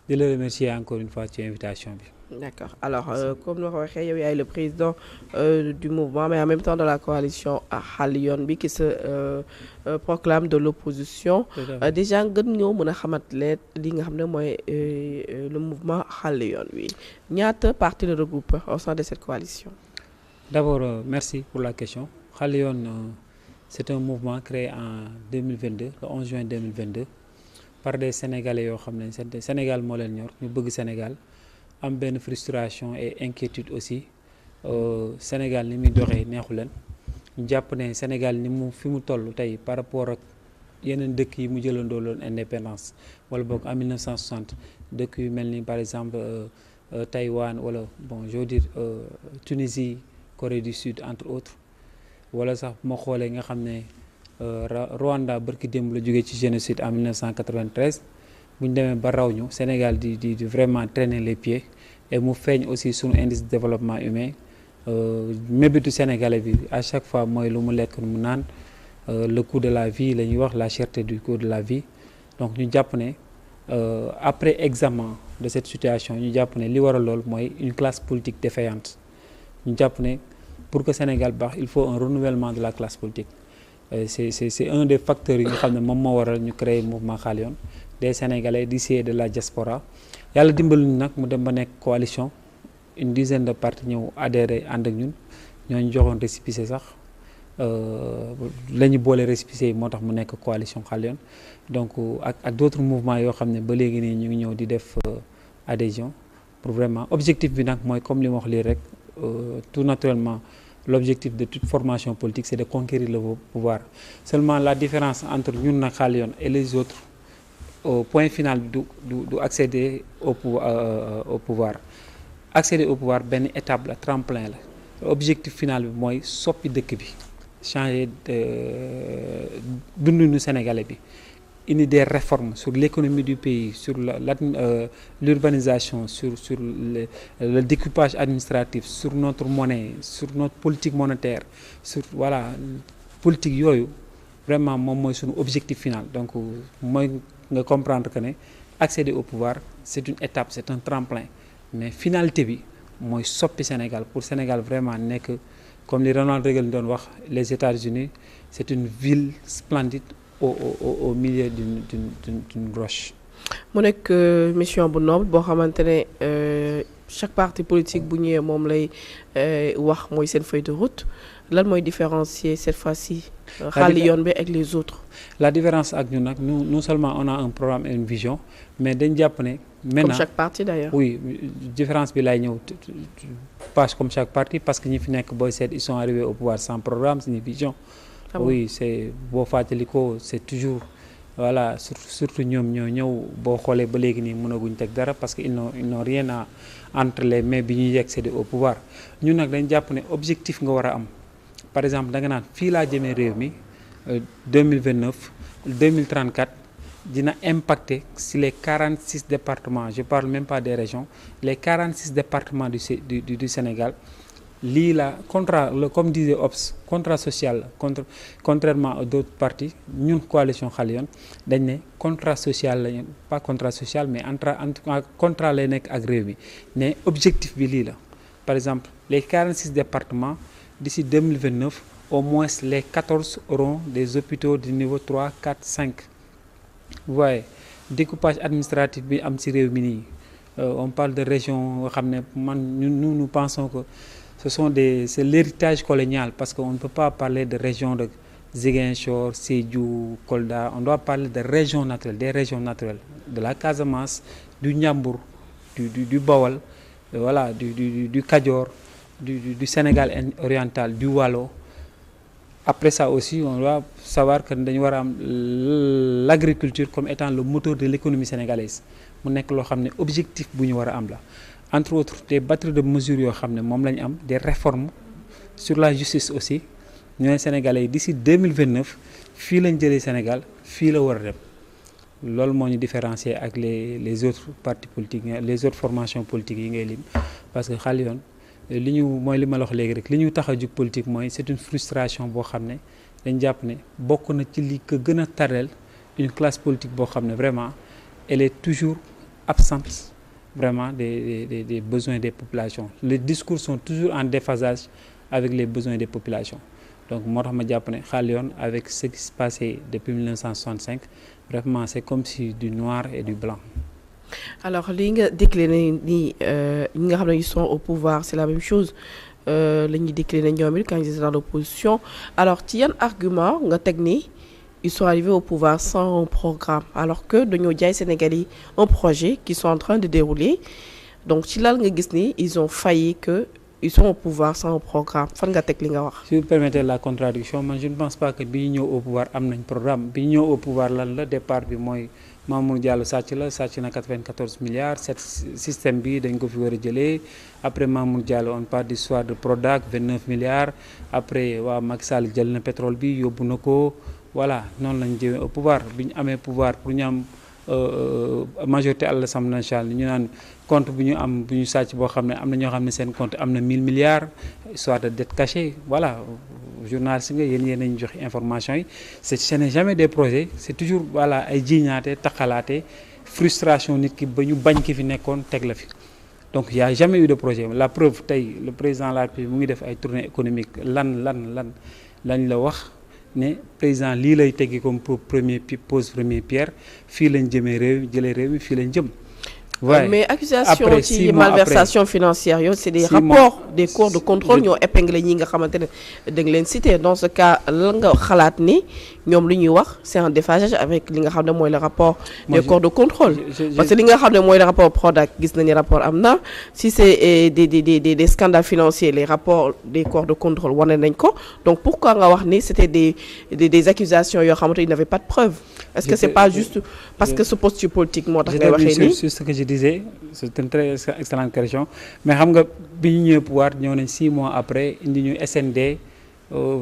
di la remercier encore une fois ci invitation bi. D'accord. Alors, comme nous l'avons dit, il y a le président du mouvement, mais en même temps de la coalition Xàll Yoon bi qui se proclame de l'opposition. Déjà, nous avons le mouvement Xàll Yoon bi. Ñaata parti le regroupe au sein de cette coalition? D'abord, merci pour la question. Xàll Yoon, c'est un mouvement créé en 2022, le 11 juin 2022, par des Sénégalais yoo xam ne Sénégal moo leen ñor ñu bëgg Sénégal. Am benn frustration et inquiétude aussi Sénégal ni muy doxee neexu leen ñu jàpp ne Sénégal ni mu fi mu toll tey par rapport ak yeneen dëkk yi mu jëlandoo loon indépendance wala boog en 1960 dëkk yu mel ni par exemple Taïwan wala bon je veux dire Tunisie Corée du Sud entre autres wala sax bu ma xoolee nga xam ne Rwanda barki démb la jógee ci génocide en 1993 bu ñu demee ba raw ñu Sénégal di vraiment traîner les pieds et mu feeñ aussi suñu indice de développement humain mébétu sénégalais bi à chaque fois mooy lu mu lekk mu naan le coût de la vie la ñuy wax la cherté du coût de la vie donc ñu jàpp ne après examen de cette situation ñu jàpp ne li waral lool mooy une classe politique défaillante ñu jàpp ne pour que Sénégal baax il faut un renouvellement de la classe politique c'est un des facteurs yi nga xam ne moom moo waral ñu créer mouvement Xàll Yoon des Sénégalais d'ici et de la diaspora yàlla dimbali ñu nag mu dem ba nekk coalition une dizaine de partis ñëw adhéré ànd ak ñun ñooñu joxoon récépissé sax la ñu boole récépissé yi moo tax mu nekk coalition Xàll Yoon donc ak d'autres mouvements yoo xam ne ba léegi nii ñu ngi ñëw di def adhésion pour vraiment objectif bi nag mooy comme li ma wax lii rek tout naturellement l'objectif de toute formation politique c'est de conquérir le pouvoir seulement la différence entre ñun nag Xàll Yoon et les autres au point final du accéder au pouvoir accéder au pouvoir benn étape la tremplin la objectif final bi mooy soppi dëkk bi changer dundinu sénégalais bi indi des réformes sur l'économie du pays sur l'urbanisation sur le découpage administratif sur notre monnaie sur notre politique monétaire sur voilà politique yooyu vraiment moom mooy suñu objectif final donc mooy nga comprendre que ne accéder au pouvoir c'est une étape c'est un tremplin mais finalité bi mooy soppi Sénégal pour Sénégal vraiment nekk comme li Ronald Reagan doon wax les États-Unis c'est une ville splendide au milieu d'une roche. mu nekk mission bu noble boo xamante ne chaque parti politique bu ñëwee moom lay wax mooy seen feuille de route lan mooy différencier cette fois-ci Xàll Yoon bi ak les autres. La différence ak ñun nag non seulement on a un programme et une vision mais dañ jàpp ne. maintenant comme chaque parti d'ailleurs. Oui différence bi lay ñëw pas comme chaque parti parce que ñi fi nekk booy seet ils sont arrivés au pouvoir sans programme sans vision. Ah bon? Oui c'est boo fàttalikoo c'est toujours voilà surtout ñoom ñoo ñëw boo xoolee ba léegi nii mënaguñ teg dara parce que ils n'ont rien à entre les mains bi ñuy accéder au pouvoir ñun nag dañ jàpp ne objectif nga war a am par exemple da nga naan fii laa jëmee réew mi 2029 2034 dina impacter si les 46 départements je parle même pas des régions les 46 départements du Sénégal lii la contrat comme disait Obs contrat social contrairement à d'autres partis ñun coalition Xàll Yoon dañ ne contrat social lañu pas contrat social mais en tout cas contrat lay nekk ak réew mi mais objectif bi lii la par exemple les 46 départements d'ici 2029 au moins les 14 auront des hôpitaux de niveau 3 4 5 vous voyez découpage administratif bi am ci réew mi nii on parle de région nga xam ne nous pensons que c'est l'héritage colonial parce qu'on ne peut pas parler de région de Ziguinchor, Sédhiou, Kolda on doit parler de régions naturelles des régions naturelles de la Casamance du Njambur du Bawol voilà du Kajoor du Sénégal oriental du Waalo après ça aussi on doit savoir que dañu war a am l'agriculture comme étant le moteur de l'économie sénégalaise mu nekk loo xam ne objectif bu ñu war a am la entre autres des batteries de mesures yoo xam ne moom la ñu am des réformes sur la justice aussi ñu ne Sénégalais yi d'ici 2029 fii lañ jëlee Sénégal fii la war a dem loolu moo ñu différencier ak les autres partis politiques les autres formations politiques yi ngay lim parce que Xàll Yoon li ñu mooy li ma la wax léegi rek li ñu tax a jug politique mooy c'est une frustration boo xam ne dañ jàpp ne bokk na ci li ko gën a tareel une classe politique boo xam ne vraiment elle est toujours absente vraiment des besoins des populations. Les discours sont toujours en déphasage avec les besoins des populations. Donc moo tax ma jàpp ne Xaal Yoon avec ce qui se passait depuis 1965 vraiment c'est comme si du noir et du blanc. Alors li nga décliné nii ñi nga xam ne ils sont au pouvoir c'est la même chose la ñuy décliné ñoom it quand ils étaient dans l'opposition alors ci yan argument nga teg ni ils sont arrivés au pouvoir sans un programme alors que dañoo jaay Sénégal yi un projet qu'ils sont en train de dérouler donc ci lal nga gis ni ils ont failli que ils sont au pouvoir sans un programme fan nga teg li nga wax. Si vous permettez la contradiction man je ne pense pas que bi ñu ñëw au pouvoir am nañ programme bi ñu ñëw au pouvoir lan la départ bi mooy Mamour Diallo sàcc na 94 milliards cet système bi dañ ko fi war a jëlee après Mamour Diallo on parle d'histoire de Prodac 29 milliards après waa Macky Sall jël na pétrole bi yóbbu na ko voilà noonu lañ jëmee au pouvoir bi ñu amee pouvoir pour ñu am majorité à l'Assemblée nationale ñu naan compte bu ñu am bu ñu sàcc boo xam ne am na ñoo xam ne seen compte am na 1000 milliards soit de dette cachée voilà journaliste nga yéen nañu joxe information yi ce n'est jamais des projets c'est toujours voilà ay jiiñaate taxalaate frustration nit ki ba ñu bañ ki fi nekkoon teg la fi donc il y a jamais eu de projet la preuve tey le président de la République mu ngi def ay tournée économique lan lañ la wax ne président lii lay teggi comme pose première pierre fii lañ jëlee réew mi fii lañ jëm. Ouais. Mais accusation ci malversation financière yow c'est des rapports des cours de contrôle ñoo épinglé ñi nga xamante ne da nga leen cité dans ce cas lan nga xalaat ni ñoom li ñuy wax c'est en déphasage avec li nga xam ne mooy le rapport des corps de contrôle parce que li nga xam ne mooy le rapport Prodac gis nañu rapport am na si c'est des scandales financiers les rapports des corps de contrôle wane nañ ko donc pourquoi nga wax ni c'était des accusations yoo xamante il n'avait pas de preuve est-ce que c'est pas juste parce que ce posture politique moo tax ngay waxee nii disais c'est une très excellente question mais xam nga bi ñu ñëwee pouvoir ñëw nañ 6 mois après indi ñu SND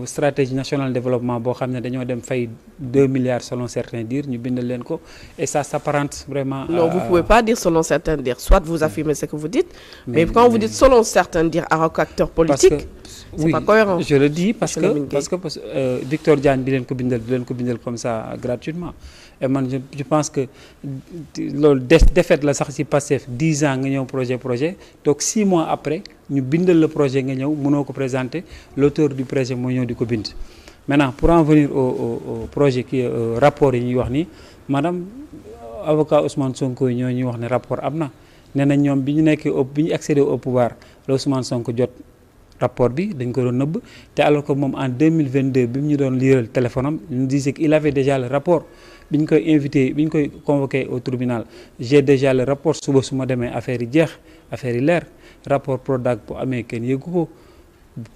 stratégie nationale de développement boo xam ne dañoo dem fay 2 milliards selon certains dires ñu bindal leen ko et ça s'apparente vraiment non vous pouvez pas dire selon certains dires soit vous affirmez ce que vous dites mais quand vous dites selon certains dires à acteurs politiques c'est pas cohérent. Je le dis parce que Victor Diagne bi leen ko bindal comme ça gratuitement et man je pense que loolu défaite la sax ci Pastef 10 ans nga ñëw projet donc 6 mois après ñu bindal le projet nga ñëw mënoo ko présenter l'auteur du projet moo ñëw di ko bind. Maintenant pour en venir au projet qui rapport yi ñuy wax ni madame avocat Ousmane Sonko yi ñoo ñuy wax ne rapport am na nee na ñoom bi ñu nekkee bi ñu accéder au pouvoir la Ousmane Sonko jot rapport bi dañ ko doon nëbb te alors que moom en 2022 bi mu ñu doon liiral téléphone am ñu disait qu'il avait déjà le rapport bi ñu koy invité bi ñu koy convoqué au tribunal j'ai déjà le rapport suba su ma demee affaire yi jeex affaire yi leer rapport Prodac bu amee kenn yëgu ko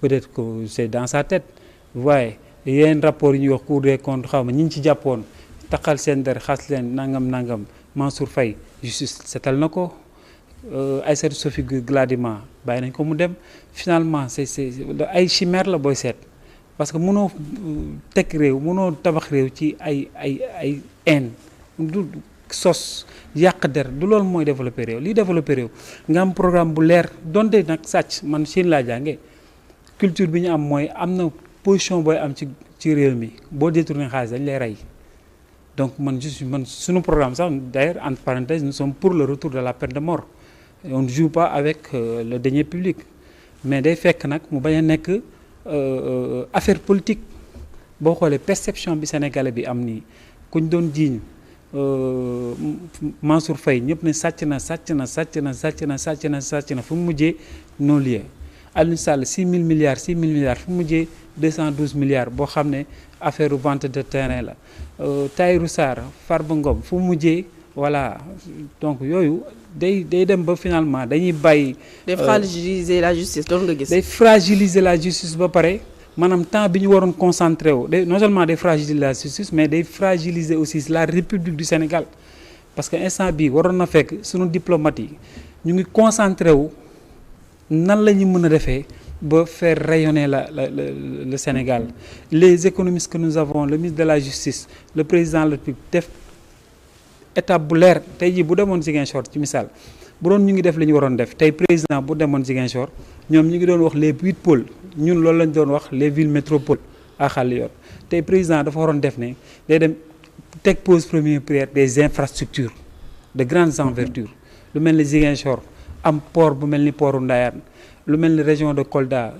peut-être que c'est dans sa tête vous voyez yeneen rapport yi ñuy wax Cour des comptes xaw ma ñi ñu ci jàppoon taxal seen der xas leen nangam Mansour Faye justice setal na ko Aïssatou Sophie Gladima bàyyi nañ ko mu dem finalement c'est ay chimère la booy seet parce que mënoo teg réew mënoo tabax réew ci ay haine du sos yàq der du loolu mooy développer réew lii développer réew nga am programme bu leer donte nag sàcc man Chine laa jànge culture bi ñu am mooy am na position booy am ci réew mi boo détourné xaalis dañ lay rey donc man suñu programme sax d'ailleurs entre parenthèses nous sommes pour le retour de la peine de mort on ne joue pas avec le denier public mais day fekk nag mu bañ a nekk affaire politique boo xoolee perception bi sénégalais bi am nii kuñ doon jiiñ Mansour Faye ñëpp ne sàcc na fu mu mujjee non lieu Aliou Sall 6 000 milliards fu mu mujjee 212 milliards boo xam ne affaire vente de terrain la Tahirou Sarr Farba Ngom fu mu mujjee voilà donc yooyu day dem ba finalement dañuy bàyyi. day fragiliser la justice loolu nga gis. day fragiliser la justice ba pare maanaam temps bi ñu waroon concentré wu non seulement day fragiliser la justice mais day fragiliser aussi la République du Sénégal parce que instant bii waroon na fekk sunu diplomate yi ñu ngi concentré wu nan la ñu mën a defee ba faire rayonner le Sénégal les économistes que nous avons le ministre de la justice le président de la République def. étape bu leer tey jii bu demoon Ziguinchor ci misaal bu doon ñu ngi def li ñu waroon def tey président bu demoon Ziguinchor ñoom ñu ngi doon wax les 8 pôles ñun loolu lañ doon wax les villes métropoles à xàll yoon tey président dafa waroon def ne day dem teg pose première prière des infrastructures de grandes envergures lu mel ni Ziguinchor am port bu mel ni portu Ndayane lu mel ni région de Kolda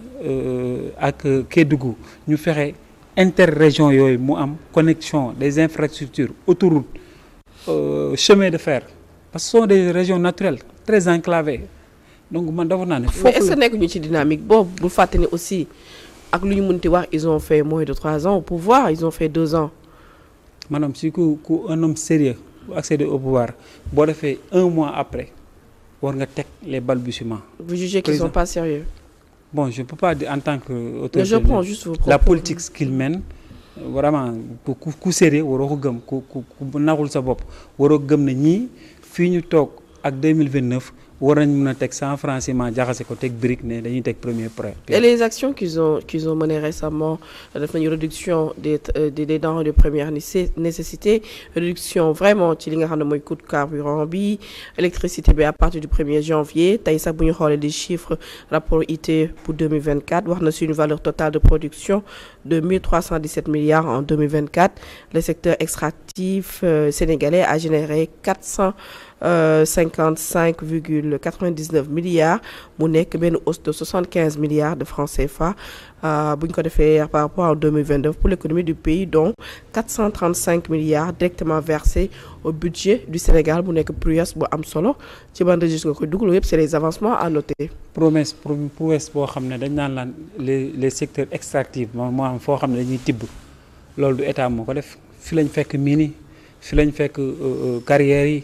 ak Kédougou ñu fexe interrégion yooyu mu am connexion des infrastructures autoroutes chemin de fer parce que ce sont des régions naturelles très enclavées donc man dafa naa ne. mais est-ce que nekk ñu ci dynamique boobu bu fàtte ni aussi ak lu ñu mënti wax ils ont fait moins de 3 ans au pouvoir ils ont fait 2 ans. maanaam si ku un homme sérieux bu accéder au pouvoir boo defee 1 mois après war nga teg les balbutiements. vous jugez qu'ils sont pas sérieux. Bon, je ne peux pas dire en tant que autorité. Je prends juste vos propos. La politique qu'il mène vraiment ku sérieux waroo ko gëm ku naxul sa bopp waroo gëm ne ñii fii ñu toog ak 2029 war nañ mën a teg 100 francs ciment jaxase ko teg brique ne dañuy teg premier prêt. Et les actions qu'ils ont menées récemment def nañu réduction des denrées de première nécessité réduction vraiment ci li nga xam ne mooy coût de carburant bi électricité bi à partir du 1er janvier tey sax bu ñu xoolee des chiffres rapport IT pour 2024 wax na sur une valeur totale de production de 1317 milliards en 2024 le secteur extractif sénégalais a généré 455,99 milliards mu nekk benn hausse de 75 milliards de francs CFA bu ñu ko defee par rapport à 2022 pour l'économie du pays dont 435 milliards directement versés au budget du Sénégal mu nekk prouesse bu am solo ci ban registre nga koy dugal yëpp c'est les avancements à noter. prouesse boo xam ne dañ naan laan les secteurs extractifs moo am foo xam ne dañuy tibb loolu du état moo ko def fi lañ fekk mini fi lañ fekk carrières yi.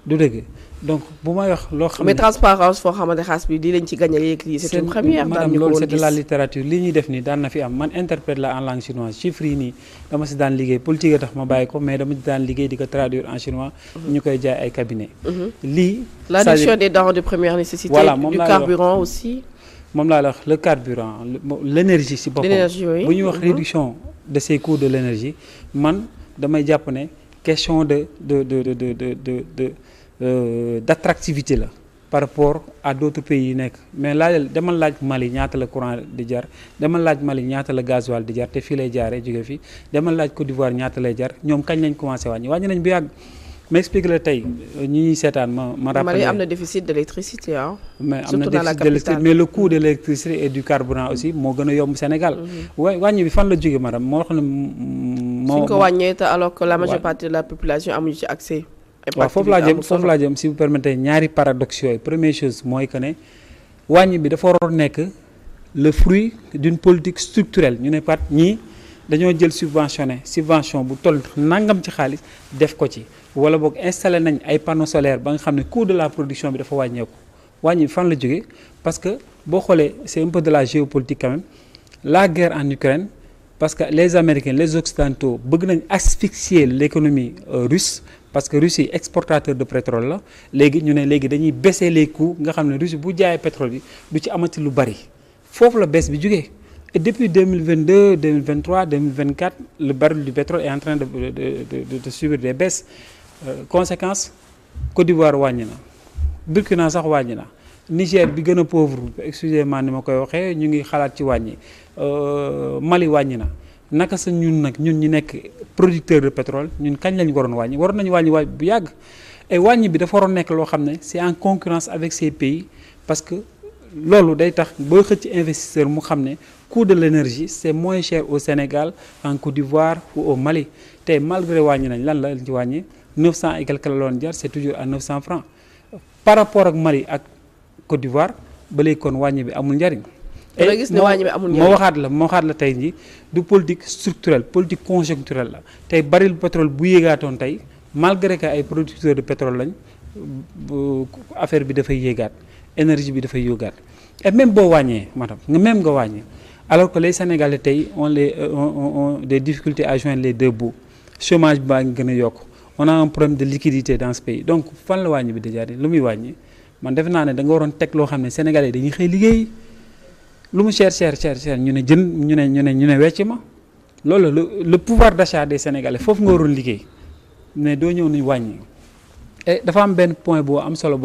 du dëgg donc bu may wax loo xam ne mais transparence foo xamante xaas bi di lañ ci gagné léegi c'est une première. madame loolu c'est de la littérature li ñuy def nii daan na fi am man interprète la en langue chinoise chiffres yi nii dama si daan liggéey politique a tax ma bàyyi ko mais dama si daan liggéey di ko traduire en chinois. ñu koy jaay ay cabinet lii. la réduction des denrées de première nécessité. voilà du carburant aussi. moom laa la wax le carburant l'énergie si boppam. l'énergie oui. bu ñuy wax réduction de ces coûts de l'énergie man damay jàpp ne question d'attractivité la par rapport à d'autres pays yi nekk mais demal laaj Mali ñaata la courant di jar demal laaj Mali ñaata la gasoil di jar te fii lay jaaree jóge fii demal laaj Côte d'Ivoire ñaata lay jar ñoom kañ lañ commencé wàññi nañ bu yàgg ma explique la tey ñi seetaan ma rappelé. Mali am na déficit d'électricité ah. mais am na déficit d'électricité mais le coût de l'électricité et du carburant aussi moo gën a yomb Sénégal. wàññi bi fan la jóge madame moo xam ne suñ ko wàññee te alors que la majeure partie de la population amuñu ci accès. waaw foofu laa jëm si vous permettez ñaari paradoxe yooyu première chose mooy que ne wàññi bi dafa waroon nekk le fruit d'une politique structurelle ñu ne pat ñii dañoo jël subvention bu toll nangam ci xaalis def ko ci wala boog installé nañ ay panneaux solaires ba nga xam ne coût de la production bi dafa wàññeeku wàññi bi fan la jógee parce que boo xoolee c'est un peu de la géopolitique quand même la guerre en Ukraine parce que les Américains les Occidentaux bëgg nañ asphyxier l'économie russe parce que Russie exportateur de pétrole la léegi ñu ne léegi dañuy baisser les coûts nga xam ne Russie bu jaayee pétrole bi du ci amati lu bari foofu la baisse bi jógee et depuis 2022 2023 2024 le baril du pétrole est en train de subir des baisses conséquence Côte d'Ivoire wàññi na Burkina sax wàññi na Niger bi gën a pauvre excusez-moi ni ma koy waxee ñu ngi xalaat ci wàññi Mali wàññi na naka sa ñun nag ñun ñi nekk producteur de pétrole ñun kañ lañ waroon nañu wàññi bu yàgg et wàññi bi dafa waroon nekk loo xam ne c'est en concurrence avec ces pays parce que loolu day tax booy xëcc investisseur mu xam ne coût de l'énergie c'est moins cher au Sénégal en Côte d'Ivoire ou au Mali tey malgré wàññi nañ lan la ci wàññi 900 et quelque la doon jar c'est toujours à 900 francs par rapport ak Mali ak Côte d'Ivoire ba léegi kon wàññi bi amul njariñ da gis ne wàññi bi amul njariñ moo waxaat la tey jii du politique structurelle politique conjoncturelle la tey baril pétrole bu yéegaatoon tey malgré que ay producteurs de pétrole lañ affaire bi dafay yéegaat énergie bi dafay yéegaat et même boo wàññee madame nga wàññi alors que les Sénégalais tey ont des difficultés à joindre les deux bouts chômage bi baa ngi gën a yokk on a un problème de liquidité dans ce pays donc fan la wàññi bi déjà lu muy wàññi man defe naa ne da nga waroon teg loo xam ne Sénégalais dañuy xëy liggéey lu mu cher ñu ne ñu ne wecc ma loolu le pouvoir d'achat des Sénégalais foofu nga waroon liggéey mais doo ñëw ni wàññi et dafa am benn point boo am solo boo